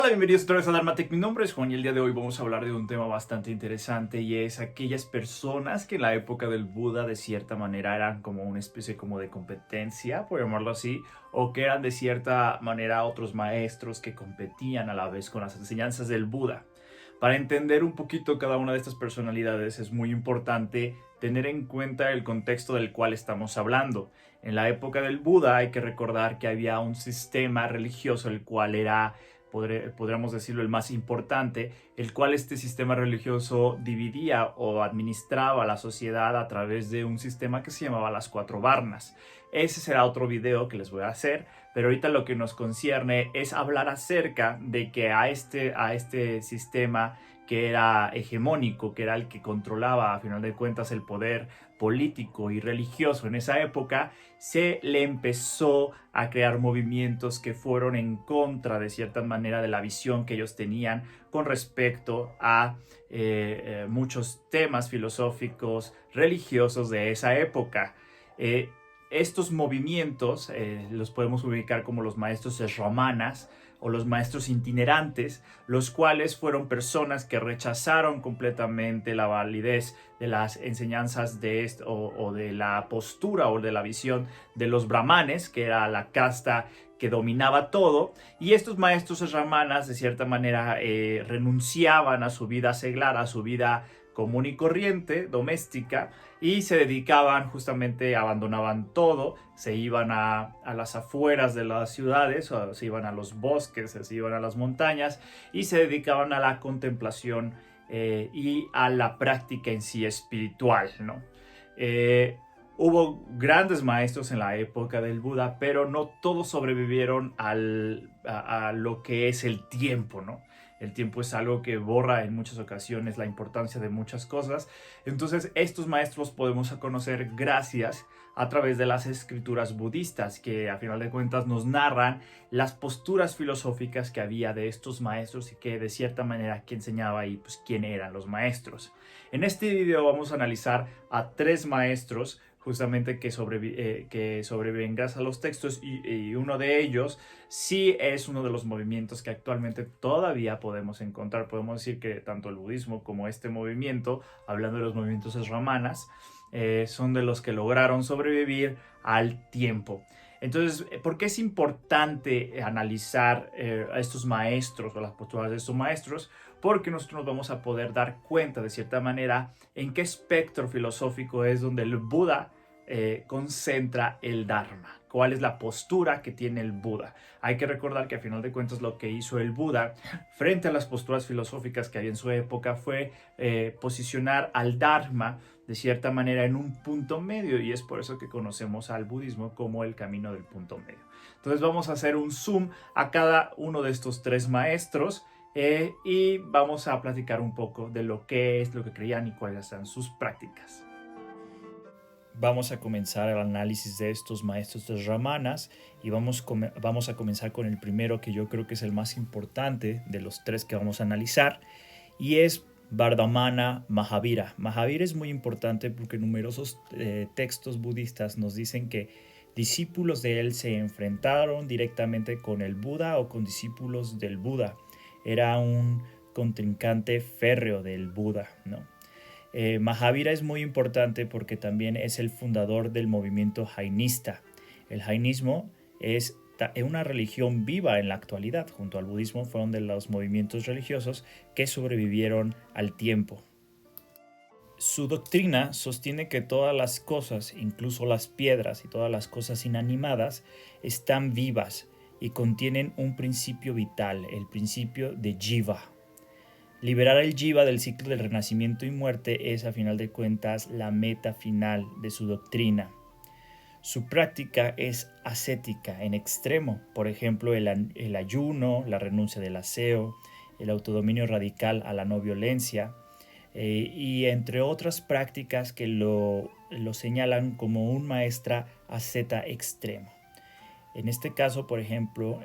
Hola, bienvenidos otra vez a Dharmatech. Mi nombre es Juan y el día de hoy vamos a hablar de un tema bastante interesante y es aquellas personas que en la época del Buda de cierta manera eran como una especie como de competencia, por llamarlo así, o que eran de cierta manera otros maestros que competían a la vez con las enseñanzas del Buda. Para entender un poquito cada una de estas personalidades es muy importante tener en cuenta el contexto del cual estamos hablando. En la época del Buda hay que recordar que había un sistema religioso el cual era podríamos decirlo, el más importante, el cual este sistema religioso dividía o administraba la sociedad a través de un sistema que se llamaba las cuatro varnas. Ese será otro video que les voy a hacer, pero ahorita lo que nos concierne es hablar acerca de que a este sistema que era hegemónico, que era el que controlaba a final de cuentas el poder político y religioso en esa época, se le empezó a crear movimientos que fueron en contra de cierta manera de la visión que ellos tenían con respecto a muchos temas filosóficos, religiosos de esa época. Estos movimientos los podemos ubicar como los maestros sramanas o los maestros itinerantes, los cuales fueron personas que rechazaron completamente la validez de las enseñanzas de esto o de la postura o de la visión de los brahmanes, que era la casta que dominaba todo, y estos maestros sramanas de cierta manera renunciaban a su vida seglar, a su vida común y corriente, doméstica, y se dedicaban justamente, abandonaban todo, se iban a las afueras de las ciudades, o se iban a los bosques, se iban a las montañas y se dedicaban a la contemplación y a la práctica en sí espiritual, ¿no? Hubo grandes maestros en la época del Buda, pero no todos sobrevivieron a lo que es el tiempo, ¿no? El tiempo es algo que borra en muchas ocasiones la importancia de muchas cosas. Entonces, estos maestros podemos conocer gracias a través de las escrituras budistas, que a final de cuentas nos narran las posturas filosóficas que había de estos maestros y que de cierta manera que enseñaba y pues quién eran los maestros. En este video vamos a analizar a tres maestros justamente que sobreviven gracias a los textos y uno de ellos sí es uno de los movimientos que actualmente todavía podemos encontrar. Podemos decir que tanto el budismo como este movimiento, hablando de los movimientos sramanas, son de los que lograron sobrevivir al tiempo. Entonces, ¿por qué es importante analizar a estos maestros o las posturas de estos maestros? Porque nosotros nos vamos a poder dar cuenta de cierta manera en qué espectro filosófico es donde el Buda concentra el Dharma. ¿Cuál es la postura que tiene el Buda? Hay que recordar que a final de cuentas lo que hizo el Buda frente a las posturas filosóficas que había en su época fue posicionar al Dharma de cierta manera en un punto medio, y es por eso que conocemos al budismo como el camino del punto medio. Entonces vamos a hacer un zoom a cada uno de estos tres maestros y vamos a platicar un poco de lo que es, lo que creían y cuáles eran sus prácticas. Vamos a comenzar el análisis de estos maestros de Ramanas y vamos a comenzar con el primero, que yo creo que es el más importante de los tres que vamos a analizar, y es Vardhamana Mahavira. Mahavira es muy importante porque numerosos textos budistas nos dicen que discípulos de él se enfrentaron directamente con el Buda o con discípulos del Buda. Era un contrincante férreo del Buda, ¿no? Mahavira es muy importante porque también es el fundador del movimiento jainista. El jainismo es una religión viva en la actualidad. Junto al budismo fueron de los movimientos religiosos que sobrevivieron al tiempo. Su doctrina sostiene que todas las cosas, incluso las piedras y todas las cosas inanimadas, están vivas y contienen un principio vital, el principio de Jiva. Liberar el Jiva del ciclo del renacimiento y muerte es, a final de cuentas, la meta final de su doctrina. Su práctica es ascética en extremo, por ejemplo, el ayuno, la renuncia del aseo, el autodominio radical a la no violencia, y entre otras prácticas que lo señalan como un maestra asceta extremo. En este caso, por ejemplo,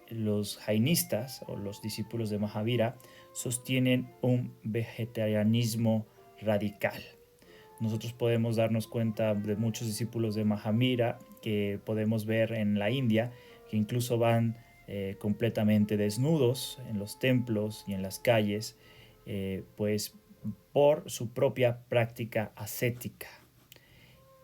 los jainistas o los discípulos de Mahavira sostienen un vegetarianismo radical. Nosotros podemos darnos cuenta de muchos discípulos de Mahavira que podemos ver en la India, que incluso van completamente desnudos en los templos y en las calles, pues por su propia práctica ascética.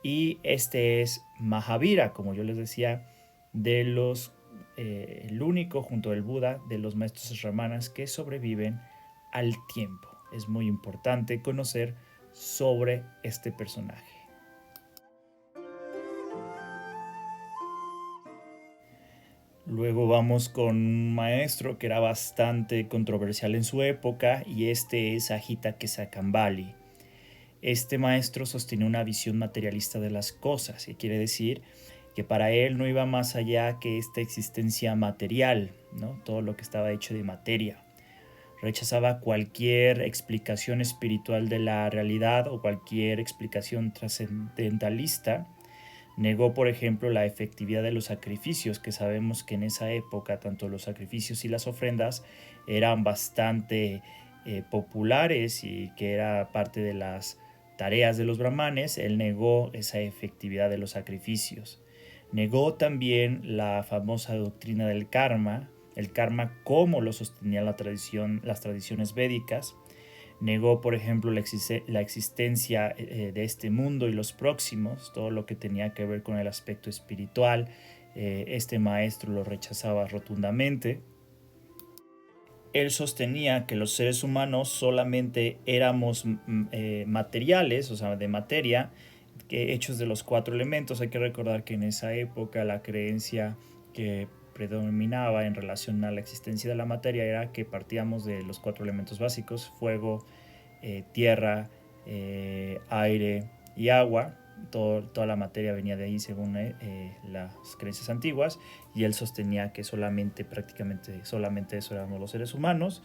Y este es Mahavira, como yo les decía, el único junto al Buda de los maestros brahmanas que sobreviven al tiempo. Es muy importante conocer sobre este personaje. Luego vamos con un maestro que era bastante controversial en su época, y este es Ajita Kesakambali. Este maestro sostenía una visión materialista de las cosas, que quiere decir que para él no iba más allá que esta existencia material, ¿no? Todo lo que estaba hecho de materia. Rechazaba cualquier explicación espiritual de la realidad o cualquier explicación trascendentalista. Negó, por ejemplo, la efectividad de los sacrificios, que sabemos que en esa época tanto los sacrificios y las ofrendas eran bastante populares y que era parte de las tareas de los brahmanes. Él negó esa efectividad de los sacrificios. Negó también la famosa doctrina del karma, el karma como lo sostenía las tradiciones védicas. Negó, por ejemplo, la existencia de este mundo y los próximos, todo lo que tenía que ver con el aspecto espiritual. Este maestro lo rechazaba rotundamente. Él sostenía que los seres humanos solamente éramos materiales, o sea, de materia, hechos de los 4 elementos. Hay que recordar que en esa época la creencia que predominaba en relación a la existencia de la materia era que partíamos de los 4 elementos básicos: fuego, tierra, aire y agua. Toda la materia venía de ahí según las creencias antiguas, y él sostenía que prácticamente solamente eso éramos los seres humanos.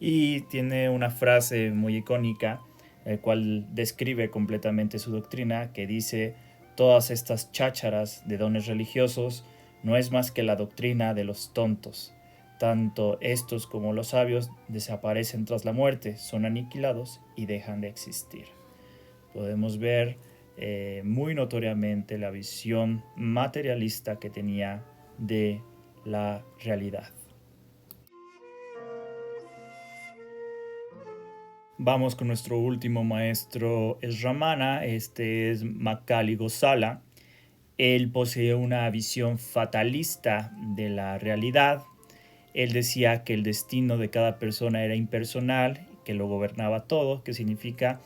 Y tiene una frase muy icónica, el cual describe completamente su doctrina, que dice: todas estas chácharas de dones religiosos no es más que la doctrina de los tontos. Tanto estos como los sabios desaparecen tras la muerte, son aniquilados y dejan de existir. Podemos ver muy notoriamente la visión materialista que tenía de la realidad. Vamos con nuestro último maestro, es Ramana. Este es Makali Gosala. Él posee una visión fatalista de la realidad. Él decía que el destino de cada persona era impersonal, que lo gobernaba todo, que significa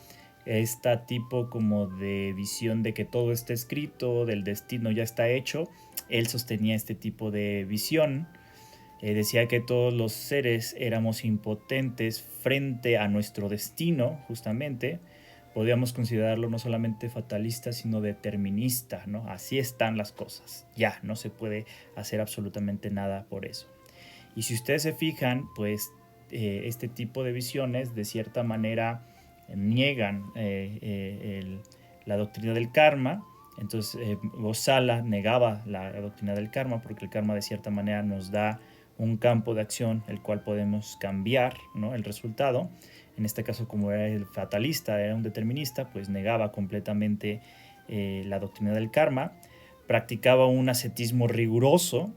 este tipo como de visión de que todo está escrito, del destino ya está hecho. Él sostenía este tipo de visión. Decía que todos los seres éramos impotentes frente a nuestro destino, justamente. Podríamos considerarlo no solamente fatalista, sino determinista, ¿no? Así están las cosas, ya, no se puede hacer absolutamente nada por eso. Y si ustedes se fijan, pues este tipo de visiones de cierta manera niegan la doctrina del karma. Entonces Gosala negaba la doctrina del karma, porque el karma de cierta manera nos da un campo de acción el cual podemos cambiar, ¿no?, el resultado. En este caso, como era el fatalista, era un determinista, pues negaba completamente la doctrina del karma. Practicaba un ascetismo riguroso,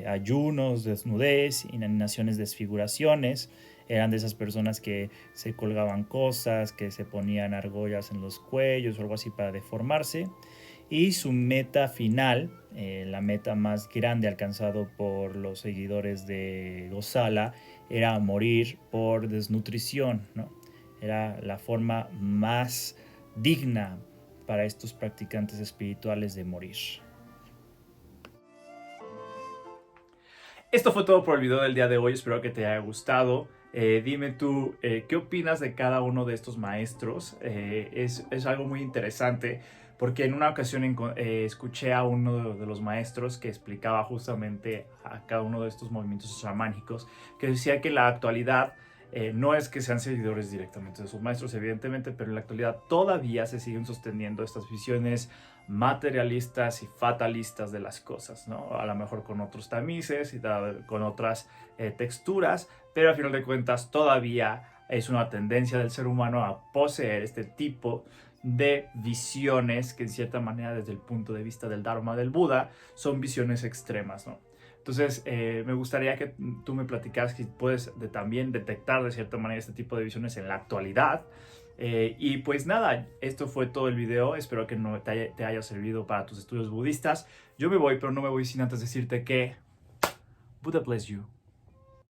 ayunos, desnudez, inaniciones, desfiguraciones. Eran de esas personas que se colgaban cosas, que se ponían argollas en los cuellos o algo así para deformarse. Y su meta final, la meta más grande alcanzado por los seguidores de Gosala, era morir por desnutrición, ¿no? Era la forma más digna para estos practicantes espirituales de morir. Esto fue todo por el video del día de hoy. Espero que te haya gustado. Dime tú, ¿qué opinas de cada uno de estos maestros? Es algo muy interesante, porque en una ocasión escuché a uno de los maestros que explicaba justamente a cada uno de estos movimientos chamánicos, que decía que en la actualidad no es que sean seguidores directamente de sus maestros, evidentemente, pero en la actualidad todavía se siguen sosteniendo estas visiones materialistas y fatalistas de las cosas, ¿no? A lo mejor con otros tamices y con otras texturas, pero al final de cuentas todavía es una tendencia del ser humano a poseer este tipo de visiones que en cierta manera, desde el punto de vista del Dharma del Buda, son visiones extremas, ¿no? Entonces, me gustaría que tú me platicaras si puedes también detectar de cierta manera este tipo de visiones en la actualidad. Y pues nada, esto fue todo el video. Espero que no te haya servido para tus estudios budistas. Yo me voy, pero no me voy sin antes decirte que Buddha bless you.